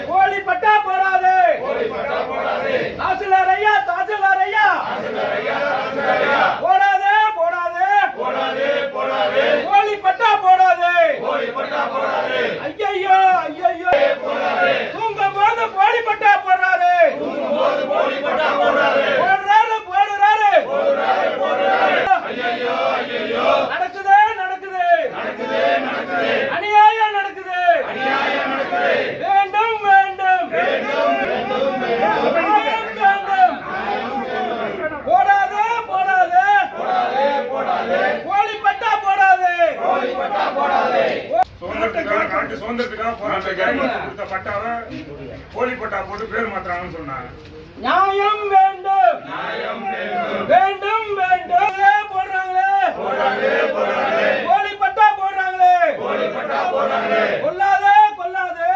கோழி பட்டா போடாதே, தாசில்தார் ஐயா, தாசில்தார் ஐயா, போடாதே போடாதே போடாதே, கோழி பட்டா போடாதே, ஐயோ ஐயோ, தூங்கும் போது கோழி பட்டா போடுறாரு, நடக்குது நடக்குது, அநியாயம் நடக்குது, வேண்டும் வேண்டும், போடாதே போடாதே, கோழி பட்டா போடாதே, சுதந்திரத்துக்காக போராட்ட பட்டாவை கோழி பட்டா போட்டு பேர் மாத்துறாங்கன்னு சொன்னாங்க. நியாயம் வேண்டும் வேண்டும் வேண்டும், போடுறாங்களே கோழி பட்டா போடுறாங்களே, கொல்லாதே கொல்லாதே,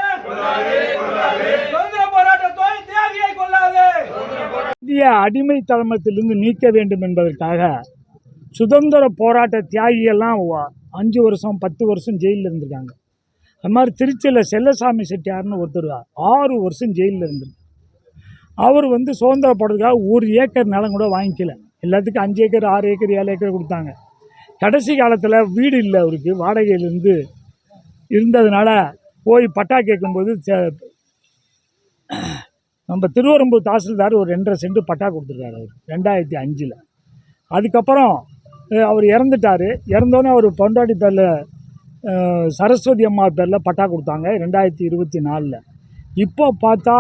சுதந்திர போராட்டத்தோட தியாகியை கொல்லாதே. இந்திய அடிமைத்தனத்திலிருந்து நீக்க வேண்டும் என்பதற்காக சுதந்திர போராட்ட தியாகிகள்லாம் 5 வருஷம் 10 வருஷம் ஜெயிலில் இருந்திருக்காங்க. அது மாதிரி திருச்சியில் செல்லசாமி செட்டியார்னு ஒருத்தர் 6 வருஷம் ஜெயிலில் இருந்திருக்கு. அவர் சுதந்திர போடுறதுக்காக 1 ஏக்கர் நிலம் கூட வாங்கிக்கல. எல்லாத்துக்கும் 5 ஏக்கர் 6 ஏக்கர் 7 ஏக்கர் கொடுத்தாங்க. கடைசி காலத்தில் வீடு இல்லை, அவருக்கு வாடகையிலேருந்து இருந்ததுனால போய் பட்டா கேட்கும்போது நம்ம திருவரம்பூர் தாசில்தார் ஒரு 2.5 சென்ட் பட்டா கொடுத்துருக்காரு அவர் 2005. அதுக்கப்புறம் அவர் இறந்துட்டார். இறந்தோன்னே அவர் பொண்டாட்டி பேரில் சரஸ்வதி அம்மா பேரில் பட்டா கொடுத்தாங்க 2024. இப்போ பார்த்தா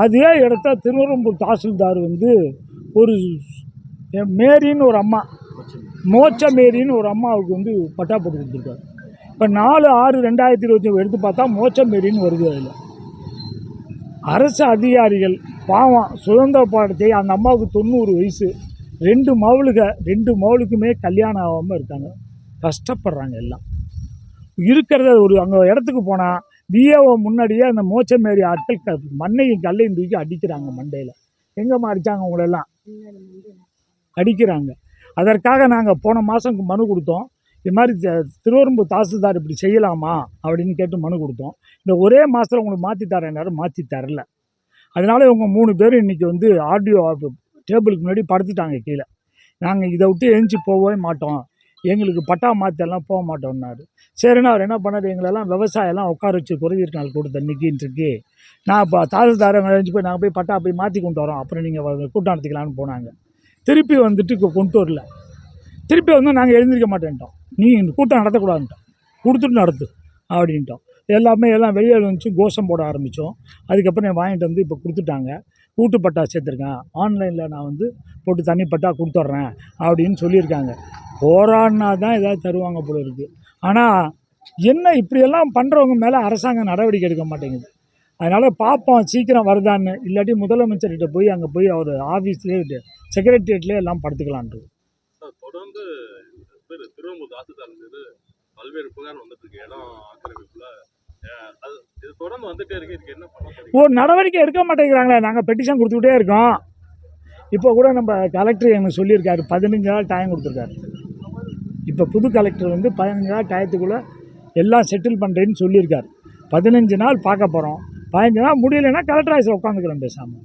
அதே இடத்த திருவரம்பூர் தாசில்தார் ஒரு மேரின்னு ஒரு அம்மா, மோட்ச மேரின்னு ஒரு அம்மாவுக்கு பட்டா போட்டு கொடுத்துருக்காரு. இப்போ 4/6/2020 எடுத்து பார்த்தா மோட்ச மேரின்னு வருது. அதில் அரசு அதிகாரிகள் பாவம் சுதந்திர போராட்டத்தை, அந்த அம்மாவுக்கு 90 வயசு, 2 மவளுக்குமே கல்யாணம் ஆகாமல் இருக்காங்க, கஷ்டப்படுறாங்க. எல்லாம் இருக்கிறத ஒரு அங்கே இடத்துக்கு போனால் விஏஓ முன்னாடியே அந்த மோச்சமேரி ஆட்கள் மண்ணையும் கல்லையும் தூக்கி அடிக்கிறாங்க மண்டையில். எங்கேம்மா அடித்தாங்க? உங்களெல்லாம் அடிக்கிறாங்க. அதற்காக நாங்கள் போன மாதம் மனு கொடுத்தோம். இது மாதிரி திருவரம்பூர் தாசில்தார் இப்படி செய்யலாமா அப்படின்னு கேட்டு மனு கொடுத்தோம். இந்த ஒரே மாதத்தில் உங்களுக்கு மாற்றி தரேன்னாரு, மாற்றி தரல. அதனால் இவங்க 3 பேரும் இன்றைக்கி ஆர்டிஓ டேபிளுக்கு முன்னாடி படுத்துட்டாங்க கீழே. நாங்கள் இதை விட்டு எழுந்துச்சி போகவே மாட்டோம், எங்களுக்கு பட்டா மாற்றெல்லாம் போக மாட்டோம்னாரு. சரின்னு அவர் என்ன பண்ணார், எங்களெல்லாம் விவசாயம்லாம் உட்கார வச்சு குறைதீர் நாள் கொடுத்த நிற்கின்ட்டுருக்கு. நான் இப்போ தாசில்தாரை எழுந்து போய் நாங்கள் போய் பட்டா போய் மாற்றி கொண்டு வரோம், அப்புறம் நீங்கள் கூட்டம் நடத்திக்கலான்னு போனாங்க. திருப்பி கொண்டு வரல. திருப்பி நாங்கள் எழுந்திருக்க மாட்டேன்ட்டோம், நீ இந்த கூட்டம் நடத்தக்கூடாதுன்ட்டோம், கொடுத்துட்டு நடத்து அப்படின்ட்டோம். எல்லாம் வெளியே வந்துச்சு, கோஷம் போட ஆரம்பித்தோம். அதுக்கப்புறம் வாங்கிட்டு இப்போ கொடுத்துட்டாங்க. கூட்டு பட்டா சேர்த்துருக்கேன், ஆன்லைனில் நான் போட்டு தனி பட்டா கொடுத்துட்றேன் அப்படின்னு சொல்லியிருக்காங்க. போராடினா தான் ஏதாவது தருவாங்க போல இருக்குது. ஆனால் என்ன இப்படியெல்லாம் பண்ணுறவங்க மேலே அரசாங்கம் நடவடிக்கை எடுக்க மாட்டேங்குது. அதனால் பார்ப்போம் சீக்கிரம் வருதான்னு, இல்லாட்டி முதலமைச்சர்கிட்ட போய் அங்கே போய் அவர் ஆஃபீஸ்லேயே செக்ரட்டரியேட்லேயே எல்லாம் படுத்துக்கலான்றது. தொடர்ந்து திருவம்பூர் தாசில்தார் மீது பல்வேறு புகார் வந்துட்டு இருக்கு, இடம் ஆக்கிரமிப்புல. இது தொடர்ந்து வந்துட்டே இருக்கு, இதுக்கு என்ன பண்ண ஒரு நடவடிக்கை எடுக்க மாட்டேங்கிறாங்களே. நாங்கள் பெட்டிஷன் கொடுத்துக்கிட்டே இருக்கோம். இப்போ கூட நம்ம கலெக்டர் எனக்கு சொல்லியிருக்காரு, 15 நாள் டைம் கொடுத்துருக்காரு. இப்போ புது கலெக்டர் 15 நாள் டயத்துக்குள்ளே எல்லாம் செட்டில் பண்ணுறேன்னு சொல்லியிருக்காரு. 15 நாள் பார்க்க போகிறோம். 15 நாள் முடியலைன்னா கலெக்டர் ஆஃபீஸில் உட்காந்துக்கிறோம் பேசாமல்.